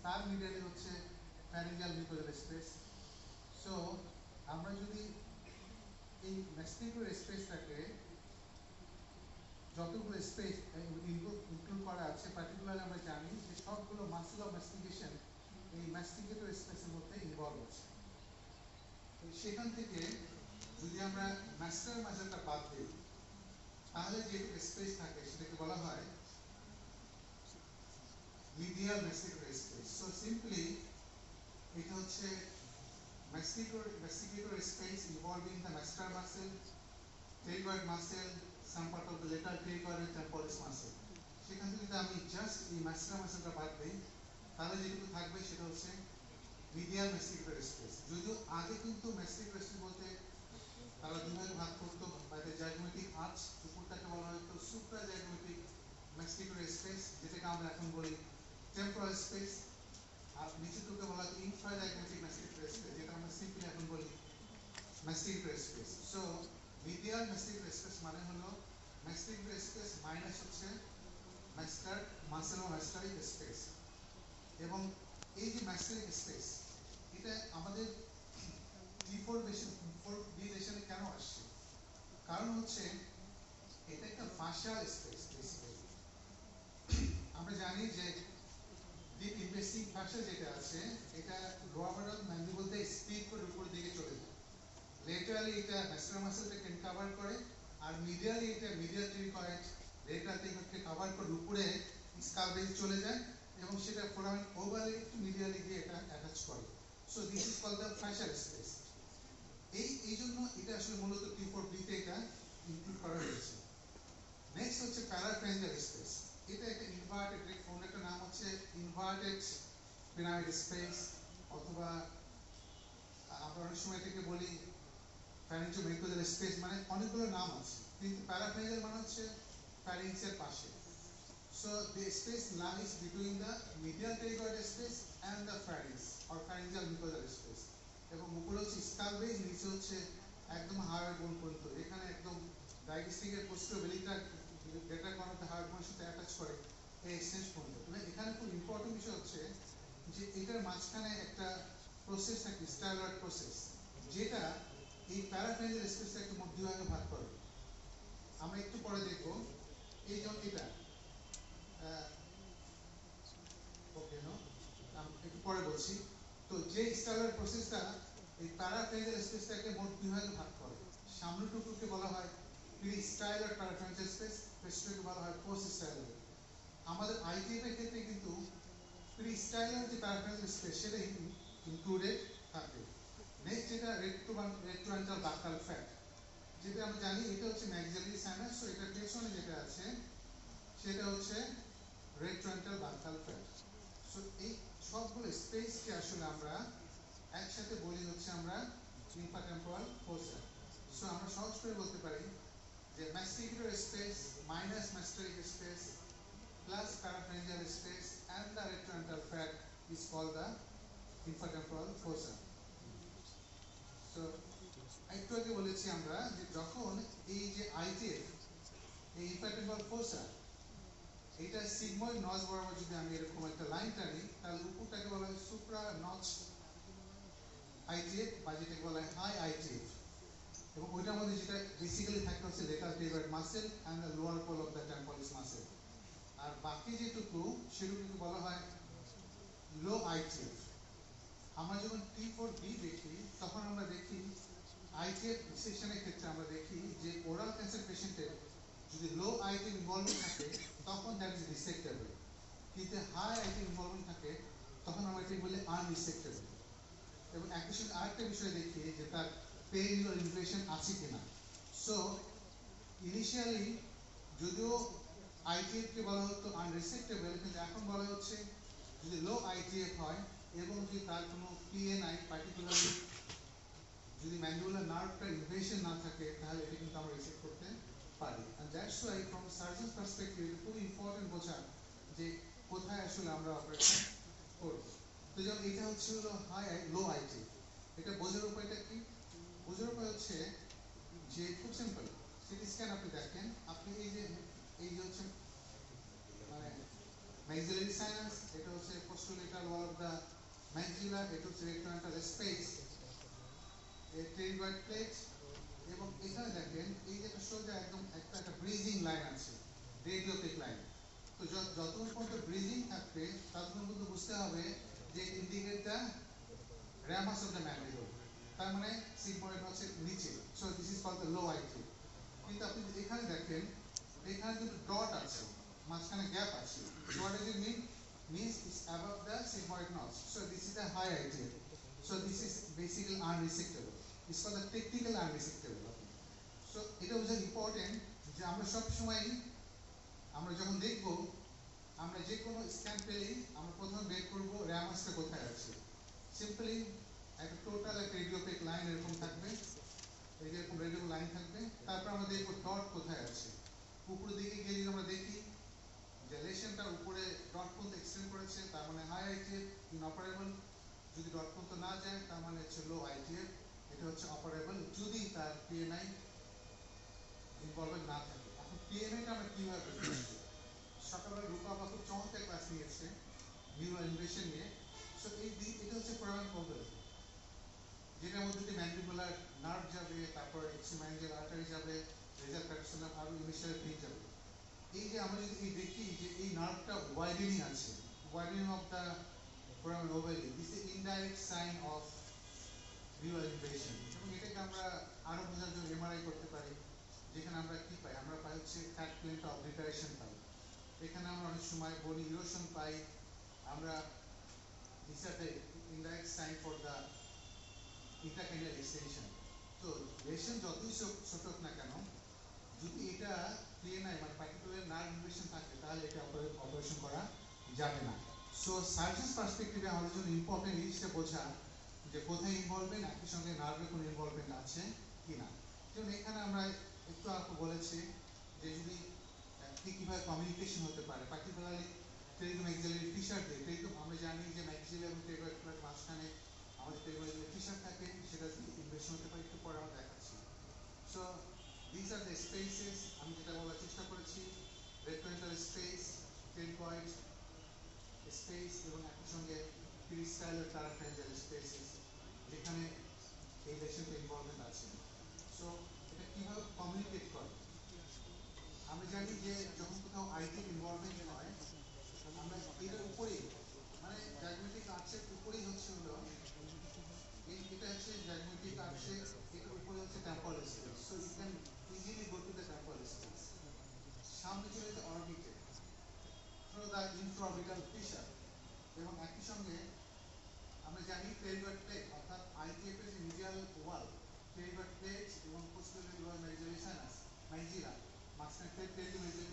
তার মিডলে হচ্ছে pharyngeal mucosal space. So আমরা যদি এই ম্যাস্টিকুলার স্পেসটাকে যতগুলো স্পেস ইনক্লুড করা আছে, পার্টিকুলারলি আমরা জানি যে সবগুলো মাসেল অফ ম্যাস্টিকেশন এই ম্যাস্টিকেটর স্পেসের মধ্যে ইনভলভ আছে। তো সেখান থেকে যদি আমরা মাস্টার মাসেলটা বাদ দিই, তাহলে যে স্পেস থাকে সেটাকে বলা হয় medial masticator space. So simply it হচ্ছে masticator space involving the masseter muscle, pterygoid muscle, some part of the lateral pterygoid and temporis muscle. সেখান থেকে যদি আমি জাস্ট এই masseter muscle টা বাদ দিই, তাহলে যেটুকু থাকবে সেটা হচ্ছে medial masticator space. যদিও আগে কিন্তু masticator space বলতে তারা দুভাগে ভাগ করতো, বাইরে জাইগোমেটিক আর্চ, উপরটাকে বলা হতো সুপ্রাজাইগোমেটিক masticator space, যেটাকে আমরা এখন বলি টেম্পোরাল স্পেস, আর নিচেরটাকে বলা হয় ইনফ্রাজাইগোমেটিক masticator space, যেটা আমরা সিম্পলি এখন বলি masticator space. So medial masticator space মানে হলো masticator space মাইনাস হচ্ছে মাস্টার মাসেল ও মাস্টারিক স্পেস। এবং এই যে মাস্টারিক স্পেস, এটা আমাদের ডিফরমেশনে কেন আসছে? কারণ হচ্ছে এটা একটা ফাশিয়াল স্পেস। বেসিক্যালি আমরা জানি যে ডিপ ইনভেস্টিং ফাশিয়া যেটা আছে, এটা লোয়ার ম্যান্ডিবল দিয়ে স্পিড করে উপর দিকে চলে যায়। লেটারালি এটা ম্যাস্টার মাসেলটাকে কভার করে, আর মিডিয়ালি এটা মিডিয়াল টেরিকয়েড লেটারটাকে কভার করে উপরে স্কাল বেস চলে যায়, এবং সেটা ফোরামেন ওভালে একটু মিডিয়ালি গিয়ে এটা অ্যাটাচ করে। So this is called the fascial space. এই জন্য এটা আসলে মূলত T4B-তে এটা ইনক্লুড করা হয়েছে। নেক্সট হচ্ছে প্যারাফ্যারিঞ্জিয়াল স্পেস। এটা একটা ইনভার্টেড, কোন একটা নাম হচ্ছে ইনভার্টেড পিরামিড স্পেস, অথবা আমরা অনেক সময় এটাকে বলি ফ্যারিঞ্জিও মিউকোজাল স্পেস, মানে অনেকগুলো নাম আছে, কিন্তু প্যারাফ্যারিঞ্জিয়াল মানে হচ্ছে ফ্যারিংসের পাশে। So the space lies between the medial pterygoid space and the pharynx or pharyngeal mucosal space. এবং উপরে হচ্ছে স্কাল বেস, নিচে হচ্ছে একদম হাড়ের বোন পর্যন্ত, এখানে একদম ডায়াগনস্টিকের পোস্টার বেলিটা ডেটা করাতে হাড় বোনের সাথে অ্যাটাচ করে এই এক্সচেঞ্জ পর্যন্ত। তবে এখানে খুব ইম্পর্টেন্ট বিষয় হচ্ছে যে এটার মাঝখানে একটা প্রসেস থাকে, স্টাইলার প্রসেস, যেটা এই প্যারাফ্যারিঞ্জিয়াল স্পেসটাকে দুই ভাগে ভাগ করে। আমরা একটু পরে দেখব। এই যেমন এটা ওকে নো, একটু পরে বলছি। তো যে স্টাইলার প্রসেসটা এই প্যারাফ্যারিঞ্জিয়াল স্পেসটাকে মোট দুই ভাগে ভাগ করে। সামনের টুকরোকে বলা হয় প্রি স্টাইলার প্যারাফ্যারিঞ্জিয়াল স্পেস, পেছনটাকে বলা হয় পোস্ট স্টাইলার। আমাদের আইটিএফ এর ক্ষেত্রে কিন্তু প্রি স্টাইলার যে প্যারাফ্যারিঞ্জিয়াল স্পেস সেটা ইনক্লুডেড থাকে। নেক্সট যেটা রেট্রোভেন্ট্রাল ডাক্টাল ফ্যাট, যেটা আমরা জানি এটা হচ্ছে ম্যাক্সিলারি সাইনাস। সো এটা পেছনে যেটা আছে সেটা হচ্ছে রেট্রোভেন্ট্রাল ডাক্টাল ফ্যাট। সো এই সবগুলো স্পেসকে আসলে আমরা একসাথে বলি হচ্ছে আমরা ইনফ্রাটেম্পোরাল ফোসা। সো আমরা সহজ করে বলতে পারি যে masticator space minus masteric space plus parapharyngeal space and the retroventral fat is called the infratemporal fossa. So একটু আগে বলেছি আমরা যে যখন এই যে আইটিএফ, এই infratemporal fossa, এটা সিগময়েড নচ বরাবর যদি আমি এরকম একটা লাইন টানি, তাহলে উপরটাকে বলা হয় সুপ্রা নচ আইটিএফ, বা যেটাকে বলা হয় হাই আইটিএফ। এবং ওইটার মধ্যে যেটা বেসিক্যালি থাকে হচ্ছে lateral pterygoid muscle and the lower pole of the temporalis muscle. আর বাকি যেটুকু সেটুকুকে বলা হয় লো আইটিএফ। আমরা যখন T4B দেখি, তখন আমরা দেখি আইটিএফ সেকশনের ক্ষেত্রে আমরা দেখি যে ওরাল ক্যান্সার পেশেন্টের যদি লো আইটিএফ ইনভলভমেন্ট থাকে তখন দ্যাট ইজ রিসেক্টেবল, কিন্তু হাই আইটিএফ ইনভলভমেন্ট থাকে তখন আমরা এটাকে বলি আনরিসেক্টেবল। এবং একই সঙ্গে আরেকটা বিষয় দেখি যে তার পেইন or ইনফেকশন আছে কিনা। সো ইনিশিয়ালি যদিও আইটিএফ কে বলা হতো আনরিসেক্টেবল, কিন্তু এখন বলা হচ্ছে যদি লো আইটিএফ হয় এবং যদি তার কোনো পিএনআই, পার্টিকুলারলি যদি ম্যান্ডিবুলার নার্ভটা ইনভেশন না থাকে, তাহলে এটা কিন্তু আমরা রিসেক্ট করতে পারি। And that's why from surgeon perspective খুব ইম্পর্টেন্ট বোঝা যে কোথায় আসলে আমরা অপারেশন করব। তো যেমন এটা হচ্ছে হলো লো আইটিএফ, এটা বোঝার উপায়টা কি? বোঝার উপায় হচ্ছে যে খুব সিম্পল, সিটি স্ক্যান আপনি দেখেন, আপনি এই যে হচ্ছে মানে maxillary sinus, এটা হচ্ছে posterolateral wall of the maxilla, এটা হচ্ছে rectodental space, এই pterygoid plate, এবং এখানে দেখেন এই যে একটা সোজা একদম একটা ব্রিজিং লাইন আছে, রেডিওপিক লাইন। তো যতক্ষণ পর্যন্ত ব্রিজিং থাকবে ততক্ষণ পর্যন্ত বুঝতে হবে যে indicate the ramus of the mandible, তার মানে sigmoid হচ্ছে নিচে, so this is called the low IT. কিন্তু আপনি এখানে দেখেন এখানে কিন্তু ডট আছে, মাঝখানে গ্যাপ আছে, what does it mean? means it's above the sigmoid notch, so this is the high ITF, so this is basically unresectable, it's called the technical unresectable. So এটা হচ্ছে ইম্পর্টেন্ট যে আমরা সব সময় আমরা যখন দেখব, আমরা যে কোনো স্ক্যান পেলেই আমরা প্রথমে বের করব র্যামাসটা কোথায় আছে। সিম্পলি একটা টোটাল একটা রেডিওপেক লাইন এরকম থাকবে, এই যে এরকম রেডিও লাইন থাকবে, তারপর আমরা দেখব ডট কোথায় আছে। উপরের দিকে গিয়ে যদি আমরা দেখি যে লেশনটা উপরে ডট পর্যন্ত এক্সটেন্ড করেছে, তার মানে হাই আইটিএফ ইনঅপারেবল। যদি ডট পর্যন্ত না যায় তার মানে হচ্ছে লো আইটিএফ, এটা হচ্ছে অপারেবল যদি তার পিএনআই ইনভলভমেন্ট না থাকে। এখন পিএনআইটা আমরা কিভাবে বুঝবো? সকালবেলা রূপা বা খুব চমৎকার ক্লাস নিয়েছে নিউরাল ইনভেশন নিয়ে। সো এটা হচ্ছে ফোরামেন কম্পাস, যেটার মধ্যে দিয়ে ম্যান্ডিবুলার নার্ভ যাবে, তারপর এক্সিম্যাঞ্জিয়াল আর্টারি যাবে, রেজাল প্যাটার্সোনাল আরো ইনিশিয়াল ভেইন যাবে। এই যে আমরা যদি দেখি যে এই নার্ভটা ওয়াইডেনিং আছে, widening of the foramen ovale, this is indirect sign of neural invasion. এবং এটাকে আমরা আরো বোঝার জন্য এমআরআই করতে পারি, যেখানে আমরা কি পাই? আমরা পাই হচ্ছে ফ্যাট প্লেট অফ রিটারেশন পাই, এখানে আমরা অনেক সময় বলি ইরোশন পাই আমরা। This are the indirect sign for the intracranial extension. তো লেশন যতই ছোট হোক না কেন, যদি এটা পিএনআই মানে পার্টিকুলার নার্ভ ইনভেশন থাকে তাহলে এটা অপারেশন করা যাবে না। সো সার্জেন্স পার্সপেক্টিভে আমাদের জন্য ইম্পর্টেন্ট জিনিসটা বোঝা যে কোথায় ইনভলভমেন্ট, একই সঙ্গে নার্ভের কোনো ইনভলভমেন্ট আছে কিনা। যেমন এখানে আমরা একটু আগে বলেছি যে যদি কিভাবে কমিউনিকেশন হতে পারে, পার্টিকুলারলি টেরিগো ম্যাক্সিলারি ফিশার দিয়ে। টেরিগো আমরা জানি যে ম্যাক্সিলা এবং টেরিগয়েড প্লেট মাঝখানে আমাদের টেরিগয়েড ফিশার থাকে, সেটা ইনভেশন হতে পারে, একটু পরে আমরা দেখাচ্ছি। So this are the spaces, আমি যেটা বলার চেষ্টা করেছি, রেক্টোডেন্টাল স্পেস, টেরিগয়েড স্পেস এবং একই সঙ্গে পেরিস্টাইলার প্যারাফ্যারিঞ্জিয়াল স্পেসেস, যেখানে এই লেশনটা ইনভলভমেন্ট আছে। সো এটা কিভাবে কমিউনিকেট করে? আমরা জানি যে যখন কোথাও আইটিএফ ইনভলভমেন্ট হয়, আমরা এটার উপরেই মানে জাইগোমেটিক আর্চের উপরেই হচ্ছে হলো এটা হচ্ছে জাইগোমেটিক আর্চের, এটার উপরে হচ্ছে temple space, so you can easily go to the temple space. সামনে চলে যেতে অরবিটে থ্রু দ্য ইন্ট্রাঅরবিটাল ফিশার। এবং একই সঙ্গে আমরা জানি টেরিগয়েড প্লেট অর্থাৎ আইটিএফ এর যে মিডিয়াল ওয়াল, টেরিগয়েড প্লেট এবং পোস্টেরিয়র ম্যাক্সিলারি সাইনাস ম্যাক্সিলা, মাঝখানে টেরিগো ম্যাক্সিলারি